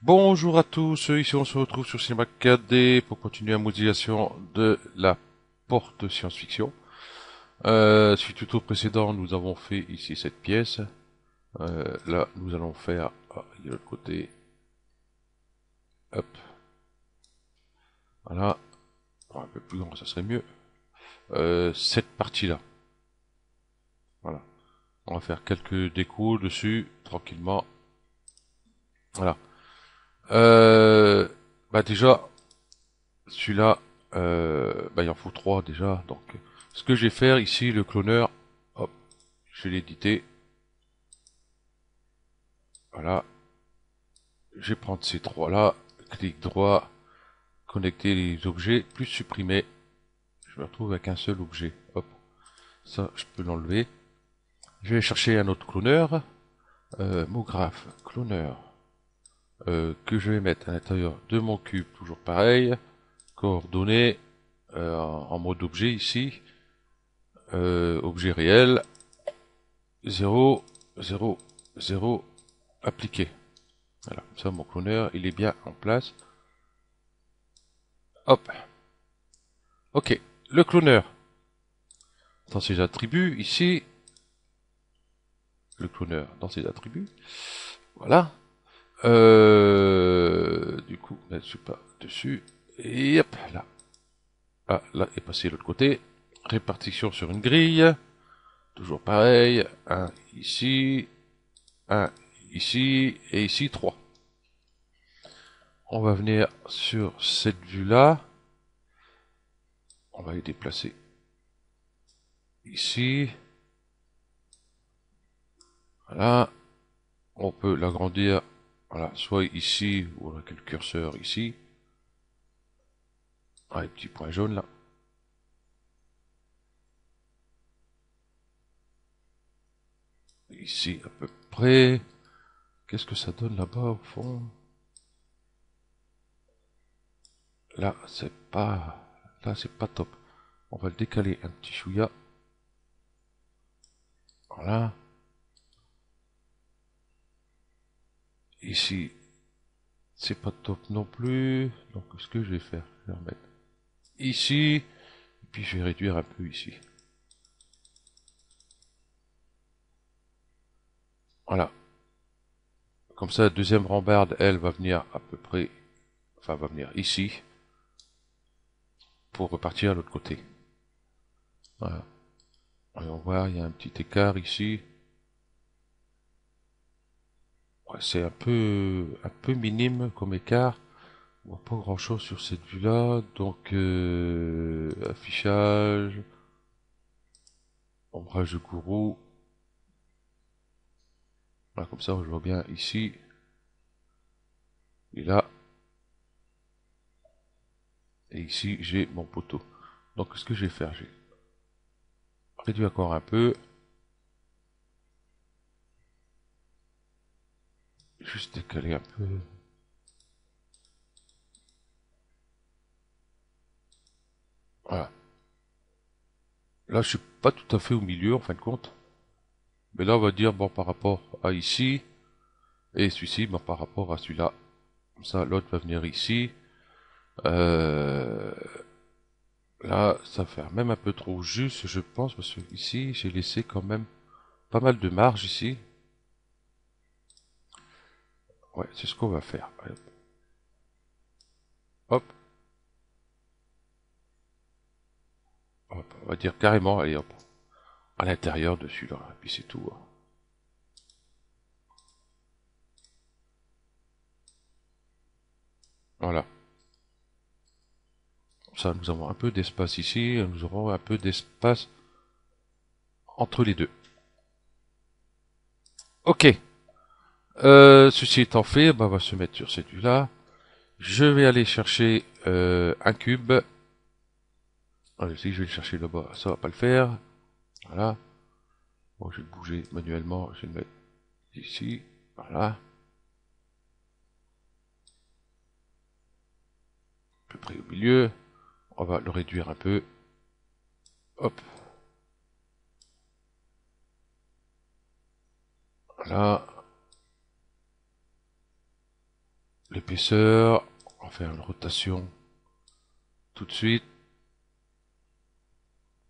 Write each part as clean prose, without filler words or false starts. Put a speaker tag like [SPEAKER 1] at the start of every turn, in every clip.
[SPEAKER 1] Bonjour à tous, ici on se retrouve sur Cinéma 4D pour continuer la modélisation de la porte science-fiction. Suite au tour précédent, nous avons fait ici cette pièce. Là, nous allons faire de l'autre côté. Hop, voilà. Un peu plus grand, ça serait mieux. Cette partie-là. Voilà. On va faire quelques décos dessus, tranquillement. Voilà. Euh, déjà, celui-là, il en faut trois déjà. Donc, ce que je vais faire ici, le cloneur, hop, je vais l'éditer. Voilà. Je vais prendre ces trois-là. Clic droit, connecter les objets, plus supprimer. Je me retrouve avec un seul objet. Hop, ça, je peux l'enlever. Je vais chercher un autre cloneur. Mot graphe, cloneur, que je vais mettre à l'intérieur de mon cube, toujours pareil. Coordonnées, en mode objet ici. Objet réel. 0, 0, 0, appliqué. Voilà, comme ça mon cloneur il est bien en place. Hop, ok. Le cloneur, dans ses attributs, ici, le cloneur dans ses attributs, voilà. Du coup, là, je suis pas dessus. Et hop, là. Ah, là est passé de l'autre côté. Répartition sur une grille. Toujours pareil. Un ici, et ici 3. On va venir sur cette vue-là. On va les déplacer ici. Voilà. On peut l'agrandir. Voilà, soit ici, ou avec le curseur ici. Ah, les petits points jaunes là. Ici à peu près. Qu'est-ce que ça donne là-bas au fond? Là, c'est pas top. On va le décaler un petit chouïa. Voilà. Ici, c'est pas top non plus. Donc, ce que je vais faire, je vais remettre ici. Et puis, je vais réduire un peu ici. Voilà. Comme ça, la deuxième rambarde, elle va venir à peu près, enfin, va venir ici pour repartir à l'autre côté. Voilà. Et on voit, il y a un petit écart ici. Ouais, c'est un peu minime comme écart. On voit pas grand chose sur cette vue-là. Donc, affichage, ombrage de gourou. Voilà, comme ça, je vois bien ici. Et là. Et ici, j'ai mon poteau. Donc, ce que je vais faire, j'ai réduit encore un peu. Juste décaler un peu. Voilà. Là, je suis pas tout à fait au milieu, en fin de compte. Mais là, on va dire, bon, par rapport à ici, et celui-ci, bon, par rapport à celui-là. Comme ça, l'autre va venir ici. Euh, Là, ça va faire même un peu trop juste, je pense, parce que ici, j'ai laissé quand même pas mal de marge ici. Ouais, c'est ce qu'on va faire. Allez, hop, hop, on va dire carrément, allez hop, à l'intérieur de celui-là, et puis c'est tout, hein. Voilà. Ça, nous avons un peu d'espace ici, et nous aurons un peu d'espace entre les deux. Ok. Ceci étant fait, bah, on va se mettre sur cette vue-là. Je vais aller chercher un cube. Allez, si je vais le chercher là-bas, ça va pas le faire. Voilà. Bon, je vais le bouger manuellement. Je vais le mettre ici. Voilà. À peu près au milieu. On va le réduire un peu. Hop. Voilà. l'épaisseur, on va faire une rotation tout de suite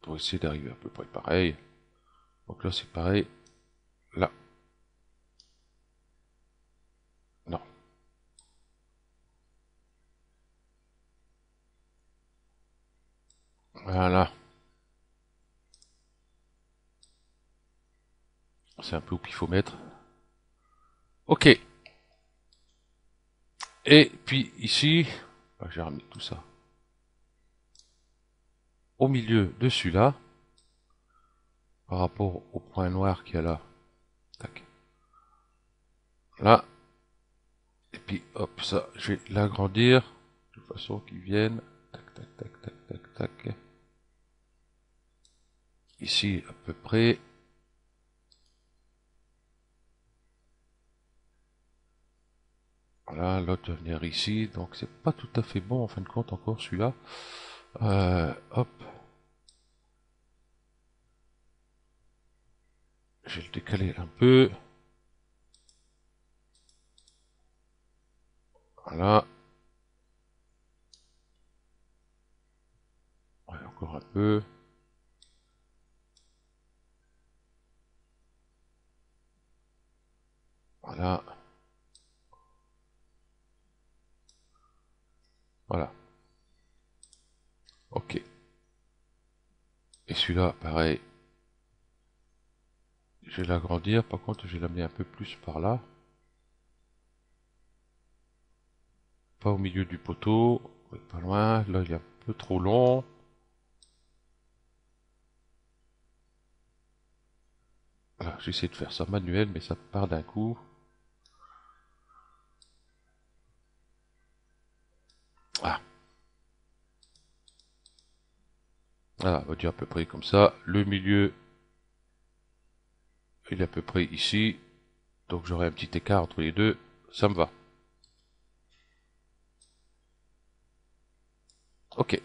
[SPEAKER 1] pour essayer d'arriver à peu près pareil. Donc là c'est pareil, là, non. Voilà, c'est un peu où il faut mettre. Ok, et puis ici, j'ai remis tout ça au milieu de celui-là, par rapport au point noir qu'il y a là. Tac. Là, et puis hop, ça, je vais l'agrandir de façon qu'il vienne. Tac, tac, tac, tac, tac, tac. Ici, à peu près. Voilà, l'autre va venir ici, donc c'est pas tout à fait bon en fin de compte encore celui-là. Hop. Je vais le décaler un peu. Voilà. Ouais, encore un peu. Voilà. Voilà. Ok. Et celui-là, pareil. Je vais l'agrandir. Par contre, je vais l'amener un peu plus par là. Pas au milieu du poteau. Ouais, pas loin. Là, il est un peu trop long. Voilà, j'essaie de faire ça manuel, mais ça part d'un coup. Ah, voilà, on va dire à peu près comme ça. Le milieu, il est à peu près ici. Donc j'aurai un petit écart entre les deux. Ça me va. Ok.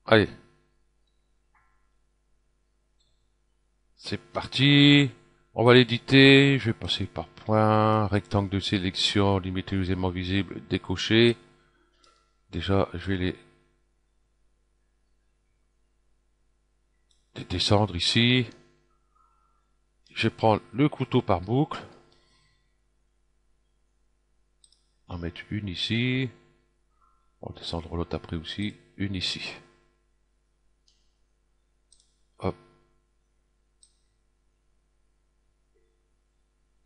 [SPEAKER 1] Allez, c'est parti. On va l'éditer. Je vais passer par point, rectangle de sélection, limité aux éléments visibles, décoché. Déjà, je vais les descendre ici. Je vais prendre le couteau par boucle. En mettre une ici. On va descendre l'autre après aussi. Une ici. Hop.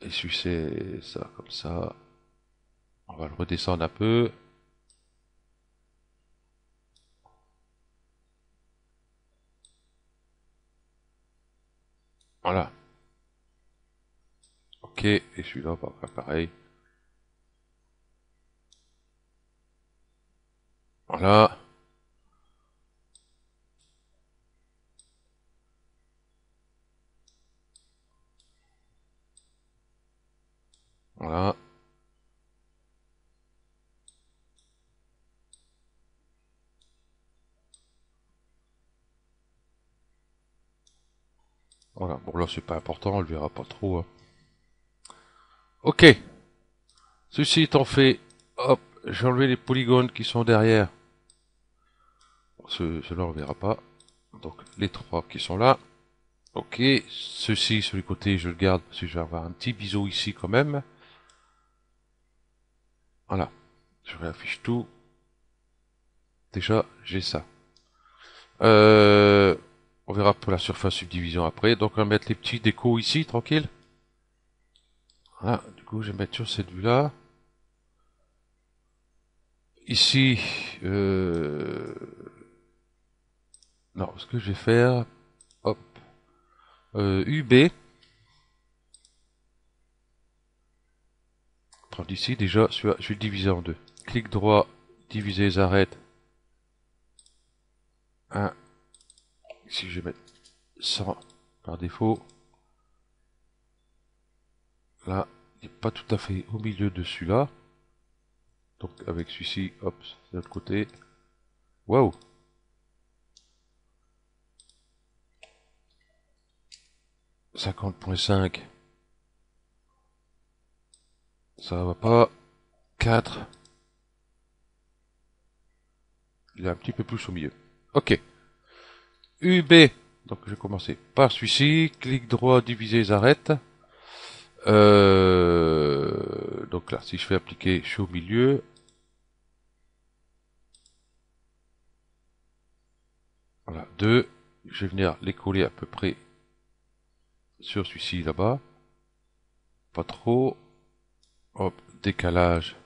[SPEAKER 1] Et c'est ça comme ça. On va le redescendre un peu. Voilà. Ok. Et celui-là, on va faire pareil. Voilà. Voilà. Voilà. Bon, là, c'est pas important. On le verra pas trop, hein. Ok. Ceci étant fait, hop, j'ai enlevé les polygones qui sont derrière. Ceux-là, on verra pas. Donc, les trois qui sont là. Ok. Ceci, sur le côté, je le garde parce que je vais avoir un petit biseau ici quand même. Voilà. Je réaffiche tout. Déjà, j'ai ça. Euh, on verra pour la surface subdivision après. Donc, on va mettre les petits décos ici, tranquille. Voilà. Du coup, je vais mettre sur cette vue-là. Ici, non, ce que je vais faire, hop, UB. Prendre ici, déjà, je vais le diviser en deux. Clic droit, diviser les arêtes. 1. Ici, je vais mettre 100 par défaut. Là, il n'est pas tout à fait au milieu de celui-là. Donc, avec celui-ci, hop, c'est de l'autre côté. Waouh! 50.5. Ça va pas. 4. Il est un petit peu plus au milieu. Ok. UB. Donc je vais commencer par celui-ci. Clic droit, diviser, arrête. Donc là, si je fais appliquer, je suis au milieu. Voilà, 2. Je vais venir les coller à peu près sur celui-ci là-bas. Pas trop. Hop, décalage.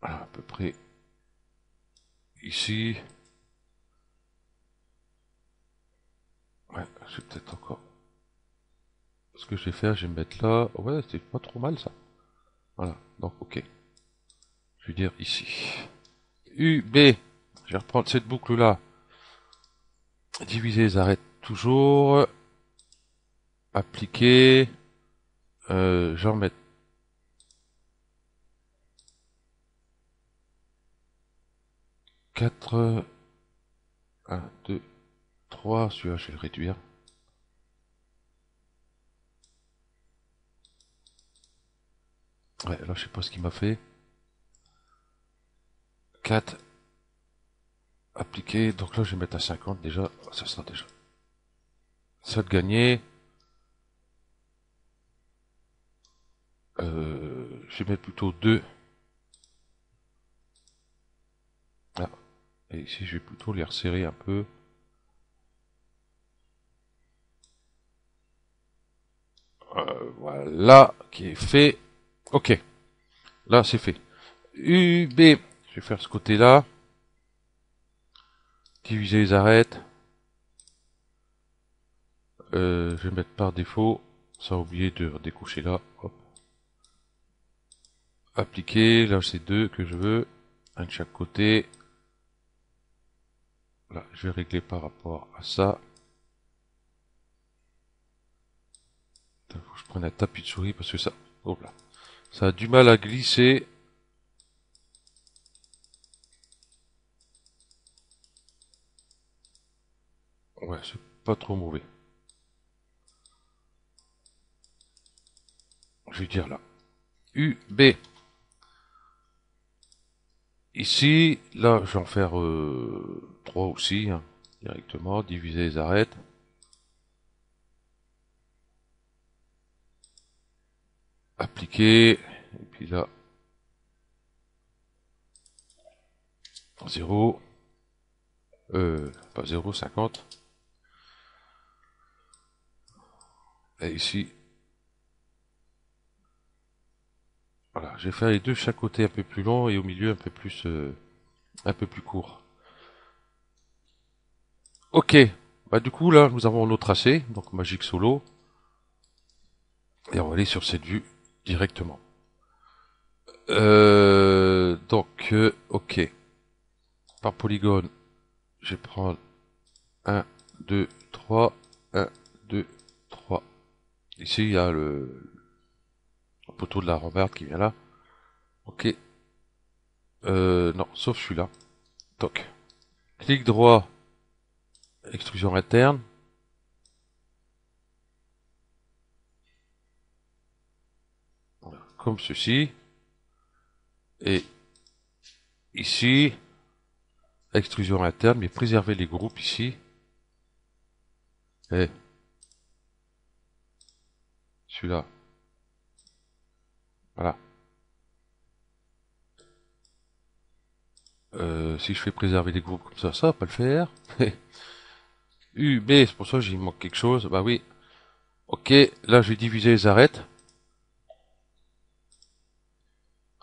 [SPEAKER 1] Voilà, à peu près ici. Ouais, je vais peut-être encore. Ce que je vais faire, je vais me mettre là. Ouais, c'est pas trop mal ça. Voilà, donc ok. Je vais dire ici. UB. Je vais reprendre cette boucle là. Diviser, arrête toujours. Appliquer. Je vais en mettre 4. 1, 2, 3. Celui-là, je vais le réduire. Ouais, là, je sais pas ce qu'il m'a fait. 4. Appliquer. Donc là, je vais mettre à 50 déjà. Ça sera déjà. Ça de gagner. Je vais mettre plutôt 2. Ah. Et ici, je vais plutôt les resserrer un peu. Voilà, qui est fait. Ok, là, c'est fait. UB. Je vais faire ce côté-là. Diviser les arêtes. Je vais mettre par défaut, sans oublier de découcher là. Hop. Appliquer, là c'est 2 que je veux, un de chaque côté. Là, je vais régler par rapport à ça. Il faut que je prenne un tapis de souris parce que ça, hop là, ça a du mal à glisser. Ouais, c'est pas trop mauvais. Je vais dire là. U, B. Ici, là, je vais en faire 3 aussi, hein, directement, diviser les arêtes. Appliquer, et puis là, 0, pas 0, 50. Et ici, voilà, je vais faire les deux de chaque côté un peu plus long et au milieu un peu plus court. Ok, bah du coup là, nous avons nos tracés, donc Magic Solo, et on va aller sur cette vue directement. Ok, par polygone, je vais prendre 1, 2, 3, 1, 2, 3. Ici, il y a le poteau de la rambarde qui vient là. Ok, non, sauf celui-là. Toc. Clic droit, extrusion interne. Voilà, comme ceci. Et ici, extrusion interne, mais préserver les groupes ici. Et celui-là. Voilà. Si je fais préserver les groupes comme ça va pas le faire. U, B, c'est pour ça que j'y manque quelque chose. Bah oui. Ok, là je vais diviser les arêtes.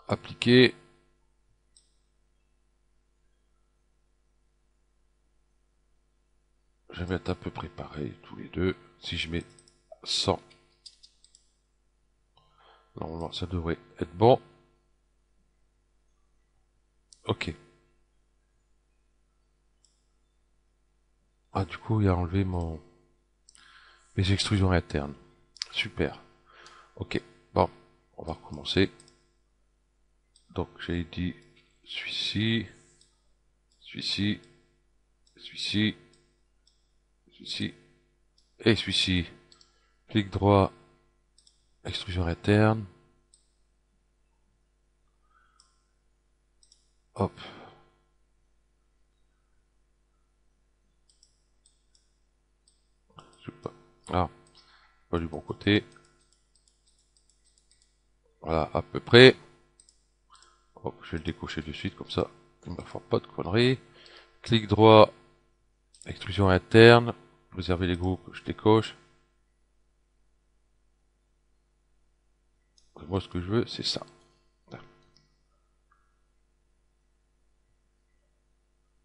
[SPEAKER 1] Appliquer. Je vais mettre à peu près pareil, tous les deux. Si je mets 100. Normalement, ça devrait être bon. Ok. Ah, du coup, il a enlevé mes extrusions internes. Super. Ok. Bon, on va recommencer. Donc, j'ai dit celui-ci, celui-ci, celui-ci, celui-ci, et celui-ci. Clic droit, extrusion interne. Hop. Ah, pas du bon côté. Voilà, à peu près. Hop, je vais le décocher de suite, comme ça, il ne me fait pas de conneries. Clic droit, extrusion interne. Réserver les groupes, je décoche. Moi, ce que je veux, c'est ça.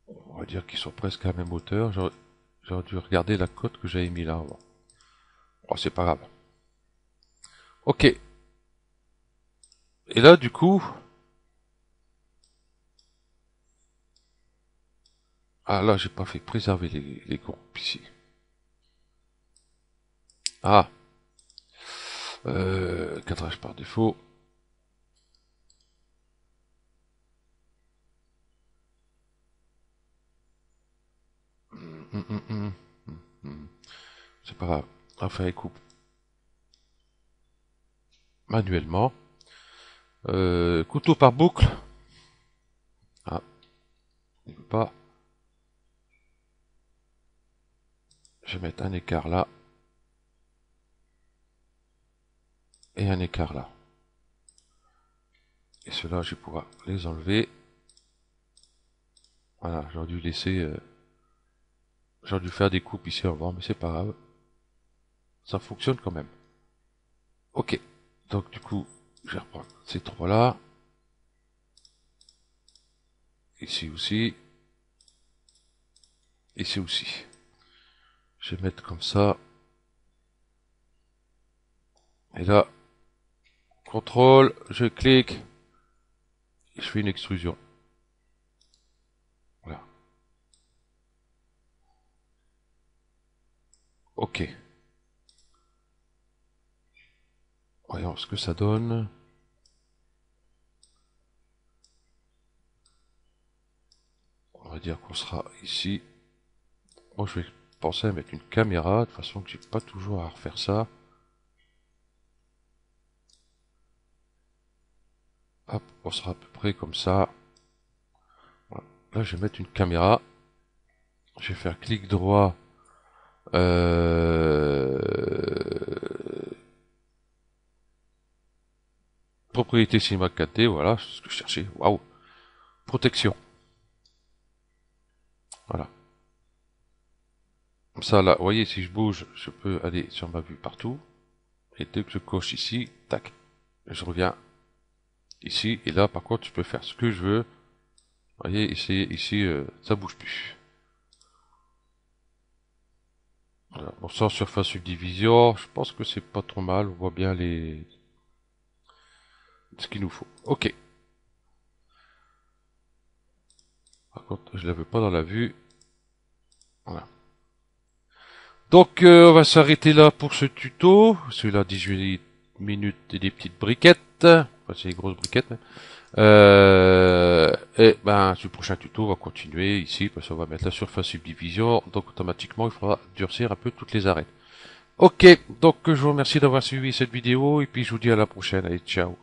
[SPEAKER 1] On va dire qu'ils sont presque à la même hauteur. J'aurais dû regarder la cote que j'avais mis là avant. Oh, c'est pas grave. Ok. Et là, du coup... Ah, là, j'ai pas fait préserver les groupes ici. Ah. Cadrage par défaut. C'est pas grave. On va faire les coupes manuellement. Couteau par boucle. Ah, il veut pas. Je vais mettre un écart là. Et un écart là. Et ceux-là, je vais pouvoir les enlever. Voilà, j'aurais dû laisser... j'aurais dû faire des coupes ici avant, mais c'est pas grave. Ça fonctionne quand même. Ok. Donc du coup, je vais reprendre ces trois-là. Ici aussi. Ici aussi. Je vais mettre comme ça. Et là, contrôle, je clique. Et je fais une extrusion. Voilà. Ok. Voyons ce que ça donne. On va dire qu'on sera ici. Moi, je vais penser à mettre une caméra, de toute façon que j'ai pas toujours à refaire ça. Hop, on sera à peu près comme ça. Voilà. Là, je vais mettre une caméra. Je vais faire clic droit. Propriété Cinema 4D, voilà, c'est ce que je cherchais. Waouh. Protection. Voilà. Comme ça, là, vous voyez, si je bouge, je peux aller sur ma vue partout. Et dès que je coche ici, tac, je reviens ici. Et là, par contre, je peux faire ce que je veux. Vous voyez, ici, ça bouge plus. Voilà. Bon, sans surface subdivision, je pense que c'est pas trop mal. On voit bien ce qu'il nous faut. Ok. Par contre, je la veux pas dans la vue. Voilà. Donc, on va s'arrêter là pour ce tuto. Celui-là, 18 minutes et des petites briquettes. Enfin, c'est des grosses briquettes. Et ben, sur le prochain tuto, on va continuer ici, parce qu'on va mettre la surface subdivision. Donc, automatiquement, il faudra durcir un peu toutes les arêtes. Ok, donc je vous remercie d'avoir suivi cette vidéo, et puis je vous dis à la prochaine. Allez, ciao.